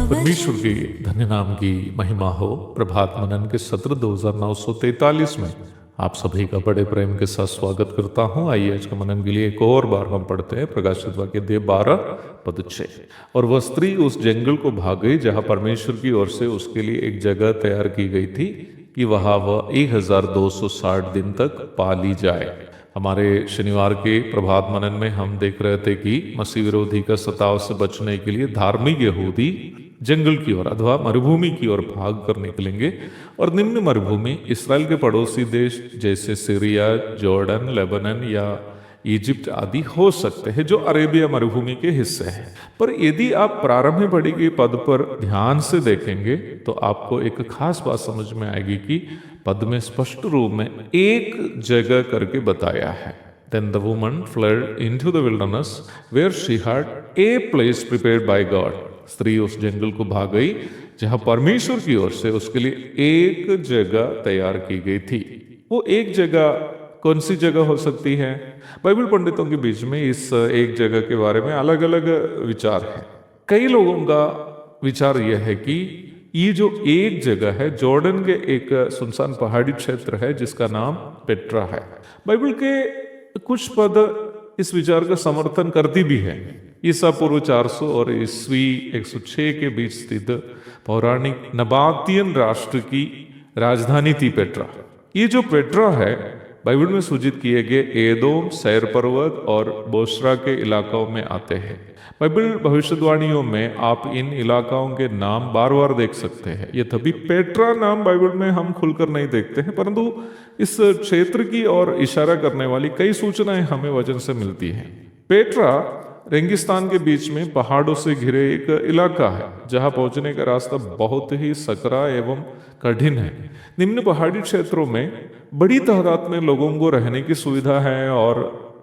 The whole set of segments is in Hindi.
परमेश्वर के धन्य नाम की महिमा हो। प्रभात मनन के सत्र 2943 में आप सभी का बड़े प्रेम के साथ स्वागत करता हूं। आइए आज के मनन के लिए एक और बार हम पढ़ते हैं प्रकाशित वाक्य 12:6। और वह स्त्री उस जंगल को भाग गई जहां परमेश्वर की ओर से उसके लिए एक जगह तैयार की गई थी कि वहां वह 1260 दिन तक पाली जाए। हमारे शनिवार के प्रभात मनन में हम देख रहे थे कि मसीह विरोधी का सताव से बचने के लिए धार्मिक यहूदी जंगल की ओर अथवा मरुभूमि की ओर भाग कर निकलेंगे और निम्न मरुभूमि इसराइल के पड़ोसी देश जैसे सीरिया, जॉर्डन, लेबनान या इजिप्ट आदि हो सकते हैं जो अरेबिया मरुभूमि के हिस्से हैं। पर यदि आप प्रारंभ में पढ़ी गई पद पर ध्यान से देखेंगे तो आपको एक खास बात समझ में आएगी कि पद में स्पष्ट रूप में एक जगह करके बताया है। Then the woman fled into the wilderness where she had a place prepared by God. स्त्री उस जंगल को भाग गई जहां परमेश्वर की ओर से उसके लिए एक जगह तैयार की गई थी। वो एक जगह कौन सी जगह हो सकती है? बाइबल पंडितों के बीच में इस एक जगह के बारे में अलग अलग विचार है। कई लोगों का विचार यह है कि ये जो एक जगह है जॉर्डन के एक सुनसान पहाड़ी क्षेत्र है जिसका नाम पेट्रा है। बाइबल के कुछ पद इस विचार का समर्थन करती भी है। ईसा पूर्व 400 और ईस्वी 106 के बीच स्थित पौराणिक नबातियन राष्ट्र की राजधानी थी पेट्रा। ये जो पेट्रा है बाइबल में सूचित किए गए एदोम, सैर पर्वत और बोस्रा के इलाकों में आते हैं। बाइबल भविष्यवाणियों में आप इन इलाकाओं के नाम बार बार देख सकते हैं। ये तभी पेट्रा नाम बाइबल में हम खुलकर नहीं देखते हैं, परंतु इस क्षेत्र की ओर इशारा करने वाली कई सूचनाएं हमें वचन से मिलती हैं। पेट्रा रेगिस्तान के बीच में पहाड़ों से घिरे एक इलाका है जहां पहुंचने का रास्ता बहुत ही सकरा एवं कठिन है। निम्न पहाड़ी क्षेत्रों में बड़ी तादाद में लोगों को रहने की सुविधा है और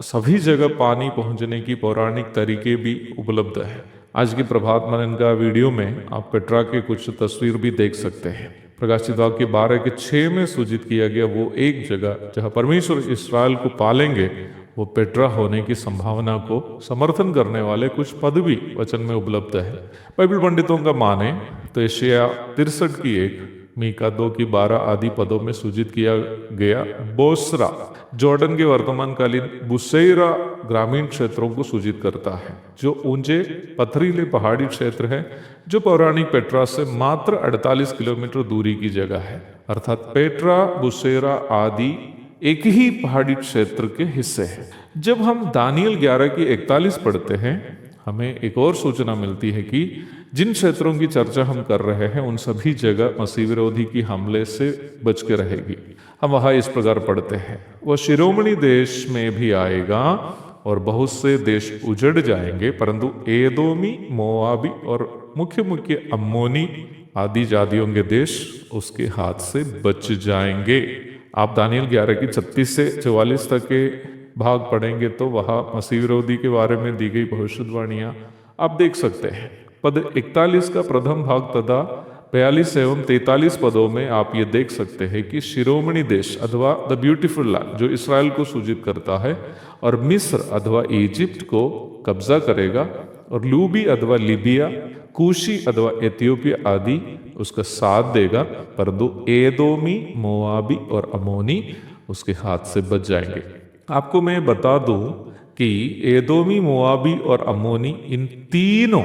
सभी जगह पानी पहुंचने की पौराणिक तरीके भी उपलब्ध है। आज की प्रभात मनन का वीडियो में आप पेट्रा के कुछ तस्वीर भी देख सकते हैं। प्रकाशित वाक्य 12:6 में सूचित किया गया वो एक जगह जहां परमेश्वर इसराइल को पालेंगे वो पेट्रा होने की संभावना को समर्थन करने वाले कुछ पद भी वचन में उपलब्ध है। बाइबल पंडितों का माने तो यशायाह 63 की 1, मीका 2:12 आदि पदों में सूचित किया गया बोस्रा जॉर्डन के वर्तमानकालीन बुसैरा ग्रामीण क्षेत्रों को सूचित करता है जो ऊंचे पथरीले पहाड़ी क्षेत्र है जो पौराणिक पेट्रा से मात्र 48 किलोमीटर दूरी की जगह है। अर्थात पेट्रा, बुसैरा आदि एक ही पहाड़ी क्षेत्र के हिस्से हैं। जब हम दानियल 11:41 पढ़ते हैं हमें एक और सूचना मिलती है कि जिन क्षेत्रों की चर्चा हम कर रहे हैं उन सभी जगह मसीह विरोधी की हमले से बच के रहेगी। हम वहां इस प्रकार पढ़ते हैं, वह शिरोमणि देश में भी आएगा और बहुत से देश उजड़ जाएंगे, परंतु एदोमी, मोआबी और मुख्य अम्मोनी आदि जातियों के देश उसके हाथ से बच जाएंगे। आप दानियल 11:36 से 44 तक के भाग पढ़ेंगे तो वहां मसीह विरोधी के बारे में दी गई भविष्यवाणियां आप देख सकते हैं। पद 41 का प्रथम भाग तथा 42 एवं 43 पदों में आप ये देख सकते हैं कि शिरोमणि देश अथवा द ब्यूटीफुल लैंड जो इसराइल को सूचित करता है और मिस्र अथवा इजिप्ट को कब्जा करेगा और लूबी अथवा लीबिया, कूशी अथवा एथियोपिया आदि उसका साथ देगा, परंतु एदोमी, मोआबी और अमोनी उसके हाथ से बच जाएंगे। आपको मैं बता दूं कि एदोमी, मोआबी और अमोनी इन तीनों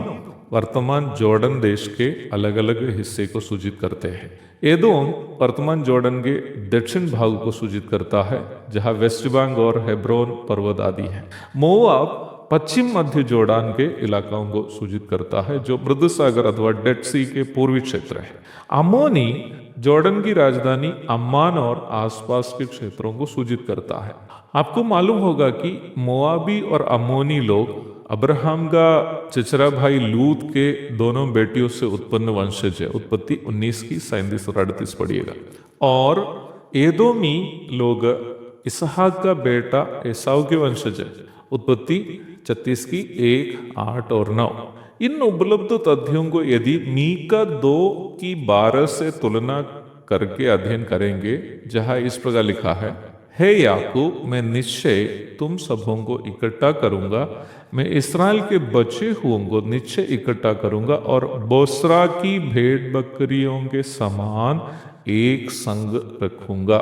वर्तमान जॉर्डन देश के अलग अलग हिस्से को सूचित करते हैं। एदोम वर्तमान जॉर्डन के दक्षिण भाग को सूचित करता है जहां वेस्ट बैंक और हेब्रोन पर्वत आदि है। मोआब पश्चिम मध्य जोर्डान के इलाकों को सूचित करता है, जो मृदु सागर अथवा डेड सी के पूर्वी क्षेत्र है। अम्मोनी जॉर्डन की राजधानी अम्मान और आसपास के क्षेत्रों को सूचित करता है। आपको मालूम होगा कि मोआबी और अम्मोनी लोग अब्राहम का चचेरा भाई लूत के दोनों बेटियों से उत्पन्न वंशज है। उत्पत्ति 19 की 37 और 38 पढ़िएगा। और एदोमी लोग इसहाक का बेटा एसाव के वंशज है। उत्पत्ति 36 की 1, 8 और 9। इन उपलब्ध तथ्यों को यदि मीका 2 की 12 से तुलना करके अध्ययन करेंगे, जहां इस प्रकार लिखा है, हे याकूब, मैं निश्चय तुम सबों को इकट्ठा करूंगा, मैं इस्राएल के बचे हुओं को निश्चय इकट्ठा करूंगा और बोस्रा की भेड़ बकरियों के समान एक संग रखूंगा।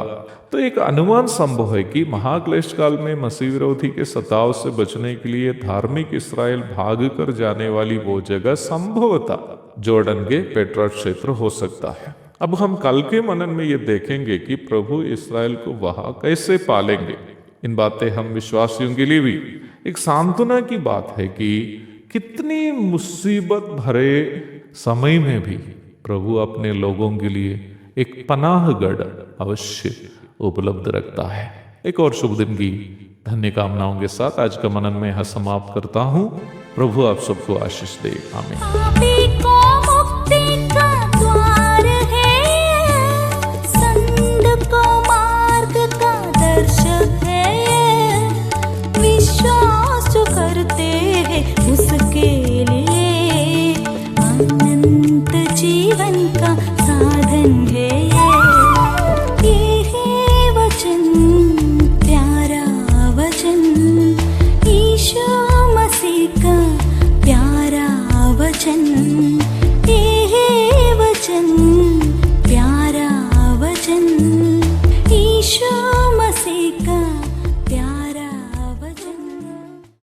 तो एक अनुमान संभव है कि महाक्लेश काल में मसीह विरोधी के सताव से बचने के लिए धार्मिक इस्राएल भाग कर जाने वाली वो जगह संभवतः जॉर्डन के पेट्रा क्षेत्र हो सकता है। अब हम कल के मनन में ये देखेंगे कि प्रभु इस्राएल को वहां कैसे पालेंगे। इन बातें हम विश्वासियों के लिए भी एक सांत्वना की बात है कि कितनी मुसीबत भरे समय में भी प्रभु अपने लोगों के लिए एक पनाहगढ़ अवश्य उपलब्ध रखता है। एक और शुभ दिन की धन्य कामनाओं के साथ आज का मनन में यह समाप्त करता हूं। प्रभु आप सबको आशीष दे। आमीन।